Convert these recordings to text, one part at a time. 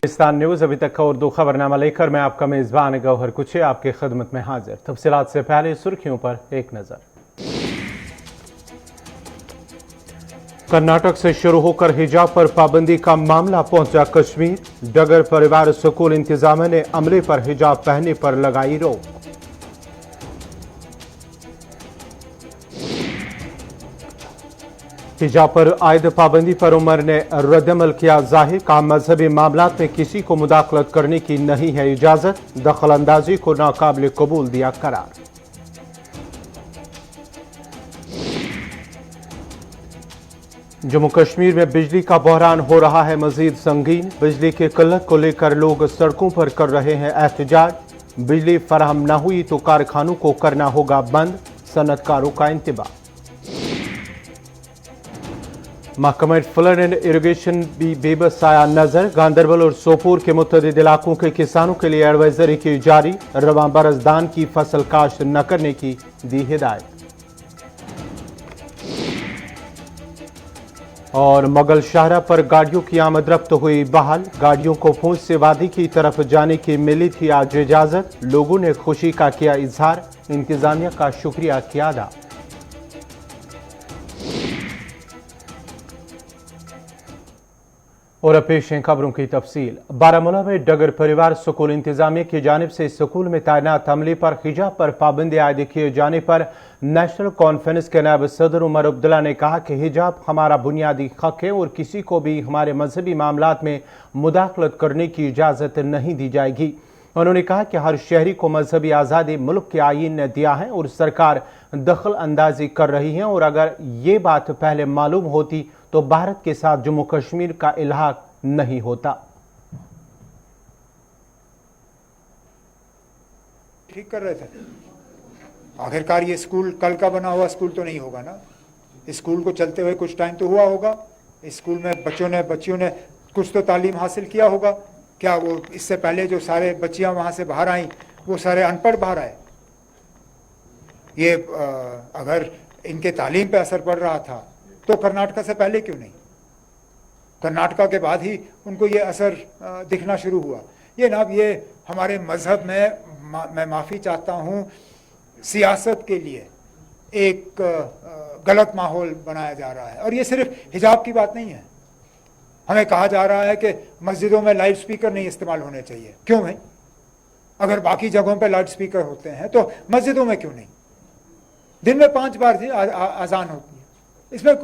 Pakistan news अभी तक का उर्दू खबरनामा लेकर मैं आपका मेजबान गौहर कुछे आपकी खिदमत में हाजिर। तफसीलात से पहले सुर्खियों पर एक नजर। कर्नाटक से शुरू होकर हिजाब पर पाबंदी का मामला पहुंचा कश्मीर। डगर परिवार स्कूल इंतजामिया ने अमले पर हिजाब पहनने पर लगाई रोक। हिजाब पर आयद पाबंदी पर उमर ने रद्दअमल किया जाहिर। कहा मजहबी मामलात में किसी को मुदाखलत करने की नहीं है इजाजत। दखल अंदाजी को नाकाबिल कबूल दिया करार। जम्मू कश्मीर में बिजली का बहरान हो रहा है मजीद संगीन। बिजली की किल्लत को लेकर लोग सड़कों पर कर रहे हैं एहतजाज। बिजली फराहम न हुई तो कारखानों को करना होगा बंद, सनतकारों का इंतबाह। महकमा फ्लड एंड इरिगेशन भी बेबस आया नजर। गांधरबल और सोपोर के मुतअद्दिद इलाकों के किसानों के लिए एडवाइजरी की जारी। रवां बरस धान की फसल काश्त न करने की दी हिदायत। और मुगल शाहरा पर गाड़ियों की आमद रफ्त हुई बहाल। गाड़ियों को पूंछ से वादी की तरफ जाने की मिली थी आज इजाजत। लोगों ने खुशी का किया इजहार। इंतजामिया का शुक्रिया किया अदा। और पेश हैं खबरों की तफसील। बारामूला में डगर परिवार स्कूल इंतजामिया की जानिब से स्कूल में तैनात अमले पर हिजाब पर पाबंदी आयद किए जाने पर नेशनल कॉन्फ्रेंस के नायब सदर उमर अब्दुल्ला ने कहा कि हिजाब हमारा बुनियादी हक है और किसी को भी हमारे मजहबी मामलात में मुदाखलत करने की इजाज़त नहीं दी जाएगी। उन्होंने कहा कि हर शहरी को मजहबी आज़ादी मुल्क के आईन ने दिया है और सरकार दखल अंदाजी कर रही है, और अगर ये बात पहले मालूम होती तो भारत के साथ जम्मू कश्मीर का इल्हाक नहीं होता। ठीक कर रहे थे। आखिरकार ये स्कूल कल का बना हुआ स्कूल तो नहीं होगा ना। स्कूल को चलते हुए कुछ टाइम तो हुआ होगा। स्कूल में बच्चियों ने कुछ तो तालीम हासिल किया होगा। क्या वो इससे पहले जो सारे बच्चियां वहां से बाहर आई वो सारे अनपढ़ बाहर आए? ये अगर इनके तालीम पे असर पड़ रहा था तो कर्नाटका से पहले क्यों नहीं? कर्नाटका के बाद ही उनको ये असर दिखना शुरू हुआ। ये जनाब, ये हमारे मजहब में मैं माफ़ी चाहता हूँ, सियासत के लिए एक गलत माहौल बनाया जा रहा है। और ये सिर्फ हिजाब की बात नहीं है। हमें कहा जा रहा है कि मस्जिदों में लाउड स्पीकर नहीं इस्तेमाल होने चाहिए। क्यों भाई? अगर बाकी जगहों पे लाउड स्पीकर होते हैं तो मस्जिदों में क्यों नहीं? दिन में 5 बार अजान होती है, इसमें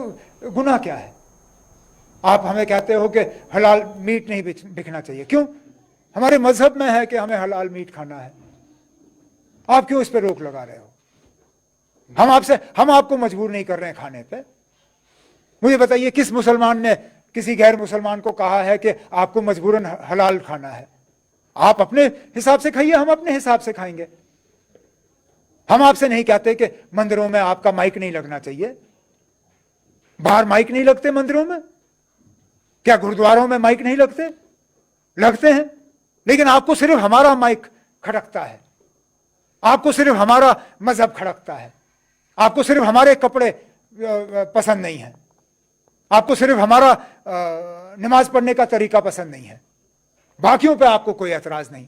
गुनाह क्या है? आप हमें कहते हो कि हलाल मीट नहीं बिकना चाहिए। क्यों? हमारे मजहब में है कि हमें हलाल मीट खाना है। आप क्यों इस पर रोक लगा रहे हो? हम आपको मजबूर नहीं कर रहे हैं खाने पे। मुझे बताइए, किस मुसलमान ने किसी गैर मुसलमान को कहा है कि आपको मजबूरन हलाल खाना है? आप अपने हिसाब से खाइए, हम अपने हिसाब से खाएंगे। हम आपसे नहीं कहते कि मंदिरों में आपका माइक नहीं लगना चाहिए। बाहर माइक नहीं लगते मंदिरों में? क्या गुरुद्वारों में माइक नहीं लगते? लगते हैं। लेकिन आपको सिर्फ हमारा माइक खड़कता है, आपको सिर्फ हमारा मजहब खड़कता है, आपको सिर्फ हमारे कपड़े पसंद नहीं है, आपको सिर्फ हमारा नमाज पढ़ने का तरीका पसंद नहीं है, बाकियों पे आपको कोई एतराज नहीं।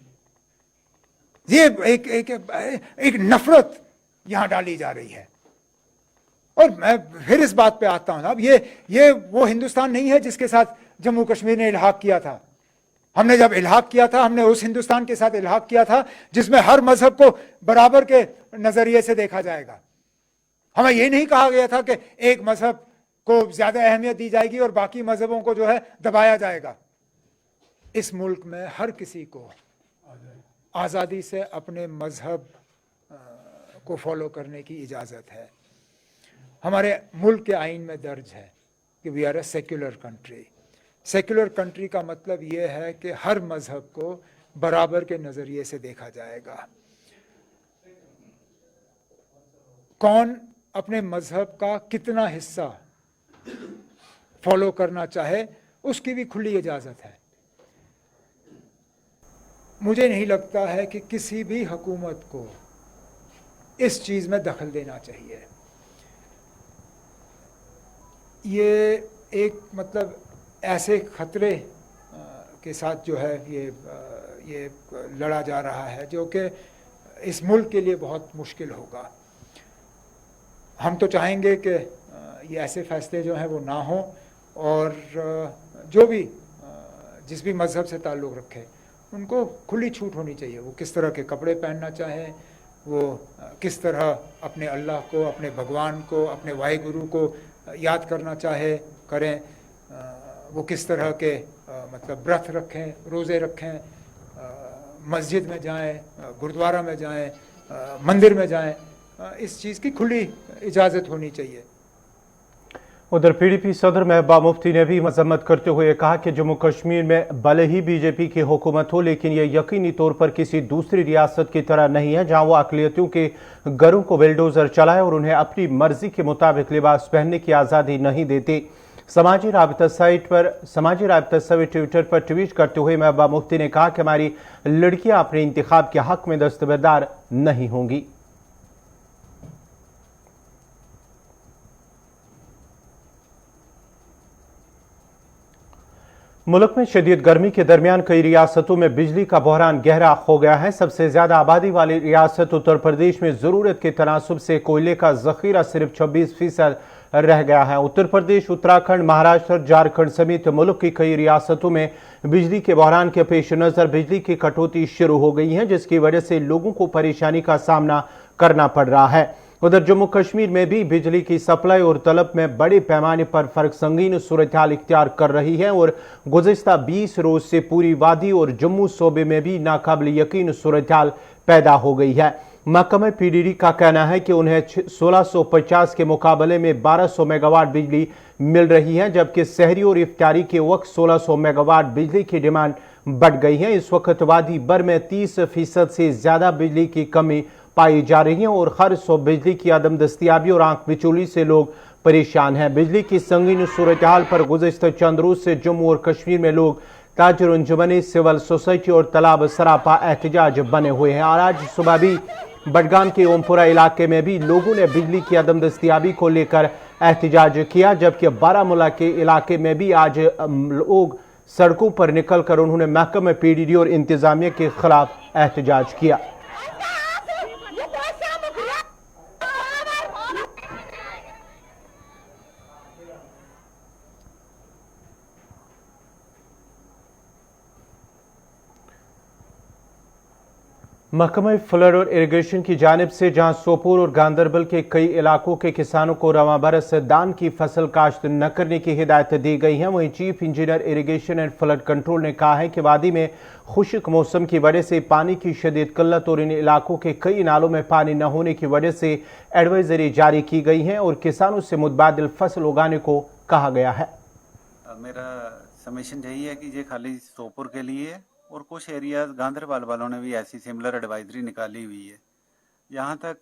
ये एक नफरत यहां डाली जा रही है। और मैं फिर इस बात पे आता हूं, अब ये वो हिंदुस्तान नहीं है जिसके साथ जम्मू कश्मीर ने इल्हाक किया था। हमने जब इल्हाक किया था, हमने उस हिंदुस्तान के साथ इल्हाक किया था जिसमें हर मजहब को बराबर के नजरिए से देखा जाएगा। हमें ये नहीं कहा गया था कि एक मजहब को ज्यादा अहमियत दी जाएगी और बाकी मजहबों को जो है दबाया जाएगा। इस मुल्क में हर किसी को आज़ादी से अपने मजहब को फॉलो करने की इजाज़त है। हमारे मुल्क के आइन में दर्ज है कि we are a secular country. Secular country का मतलब यह है कि हर मजहब को बराबर के नज़रिए से देखा जाएगा। कौन अपने मजहब का कितना हिस्सा फॉलो करना चाहे उसकी भी खुली इजाज़त है। मुझे नहीं लगता है कि किसी भी हुकूमत को इस चीज़ में दखल देना चाहिए। ये एक मतलब ऐसे खतरे के साथ जो है ये लड़ा जा रहा है, जो कि इस मुल्क के लिए बहुत मुश्किल होगा। हम तो चाहेंगे कि ये ऐसे फैसले जो हैं वो ना हों, और जो भी जिस भी मज़हब से ताल्लुक़ रखे उनको खुली छूट होनी चाहिए। वो किस तरह के कपड़े पहनना चाहें, वो किस तरह अपने अल्लाह को, अपने भगवान को, अपने वाहिगुरु को याद करना चाहे करें, वो किस तरह के मतलब व्रत रखें, रोज़े रखें, मस्जिद में जाएं, गुरुद्वारा में जाएं, मंदिर में जाएं, इस चीज़ की खुली इजाज़त होनी चाहिए। उधर पीडीपी सदर महबूबा मुफ्ती ने भी मजम्मत करते हुए कहा कि जम्मू कश्मीर में भले ही बीजेपी की हुकूमत हो, लेकिन यह यकीनी तौर पर किसी दूसरी रियासत की तरह नहीं है जहां वो अकलियतों के घरों को बिल्डोजर चलाए और उन्हें अपनी मर्जी के मुताबिक लिबास पहनने की आज़ादी नहीं देते। समाजी राबता साइट ट्विटर पर ट्वीट करते हुए महबूबा मुफ्ती ने कहा कि हमारी लड़कियां अपने इंतखाब के हक में दस्तबरदार नहीं होंगी। मुल्क में शदीद गर्मी के दरमियान कई रियासतों में बिजली का बहरान गहरा हो गया है। सबसे ज्यादा आबादी वाली रियासत उत्तर प्रदेश में जरूरत के तनासुब से कोयले का जखीरा सिर्फ 26% रह गया है। उत्तर प्रदेश, उत्तराखंड, महाराष्ट्र, झारखंड समेत मुल्क की कई रियासतों में बिजली के बहरान के पेश नजर बिजली की कटौती शुरू हो गई है, जिसकी वजह से लोगों को परेशानी का सामना करना पड़ रहा है। उधर जम्मू कश्मीर में भी बिजली की सप्लाई और तलब में बड़े पैमाने पर फर्क संगीन सूरत हाल इख्तियार कर रही है और गुज़िश्ता 20 रोज से पूरी वादी और जम्मू सूबे में भी नाकाबिल यकीन सूरत हाल पैदा हो गई है। महकमा पीडीडी का कहना है कि उन्हें 1650 के मुकाबले में 1200 मेगावाट बिजली मिल रही है, जबकि सहरी और इफ्तारी के वक्त 1600 मेगावाट बिजली की डिमांड बढ़ गई है। इस वक्त वादी भर में 30% से ज्यादा बिजली की कमी पाई जा रही है और हर 100 बिजली की अदम दस्तियाबी और आंख बिचौली से लोग परेशान हैं। बिजली की संगीन सूरत हाल पर गुज़िश्ता चंद रोज से जम्मू और कश्मीर में लोग ताजर अंजुमन, सिविल सोसाइटी और तालाब सरापा एहतजाज बने हुए हैं। और आज सुबह भी बडगाम के ओमपुरा इलाके में भी लोगों ने बिजली की अदम दस्तियाबी को लेकर एहतजाज किया, जबकि बारामूला के इलाके में भी आज लोग सड़कों पर निकलकर उन्होंने महकमा पीडीडी और इंतजामिया के खिलाफ एहतजाज किया। महकमा फ्लड और इरिगेशन की जानिब से जहां सोपोर और गांदरबल के कई इलाकों के किसानों को रवा बरस दान की फसल काश्त न करने की हिदायत दी गई है, वहीं chief engineer irrigation and flood control ने कहा है कि वादी में खुश्क मौसम की वजह से पानी की शदीद किल्लत और इन इलाकों के कई नालों में पानी न होने की वजह से एडवाइजरी जारी की गई है और किसानों से मुतबादिल फसल उगाने को कहा गया है। मेरा समेशन यही है कि ये खाली सोपोर के लिए है और कुछ एरियाज गांदरबल वालों ने भी ऐसी सिमिलर एडवाइजरी निकाली हुई है। यहाँ तक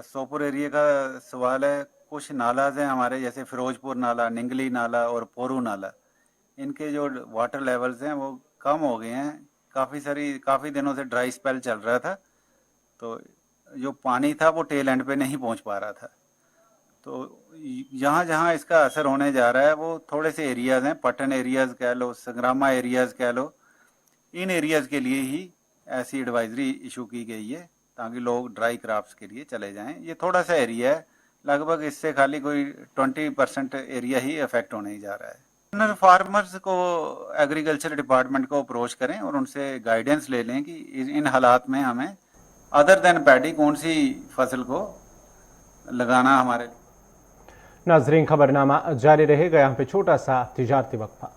सोपोर एरिया का सवाल है, कुछ नालाज हैं हमारे, जैसे फिरोजपुर नाला, निंगली नाला और पोरू नाला, इनके जो वाटर लेवल्स हैं वो कम हो गए हैं। काफ़ी दिनों से ड्राई स्पेल चल रहा था, तो जो पानी था वो टेल एंड पे नहीं पहुँच पा रहा था। तो जहाँ जहाँ इसका असर होने जा रहा है वो थोड़े से एरियाज़ हैं, पटन एरियाज़ कह लो, संग्रामा एरियाज़ कह लो, इन एरियाज़ के लिए ही ऐसी एडवाइजरी इशू की गई है ताकि लोग ड्राई क्रॉप्स के लिए चले जाएं। ये थोड़ा सा एरिया है, लगभग इससे खाली कोई 20% एरिया ही अफेक्ट होने जा रहा है। फार्मर्स को, एग्रीकल्चर डिपार्टमेंट को अप्रोच करें और उनसे गाइडेंस ले लें कि इन हालात में हमें अदर देन पैडी कौन सी फसल को लगाना हमारे। नाजरीन, खबरनामा जारी रहेगा, यहाँ पे छोटा सा तिजारती वक्फा।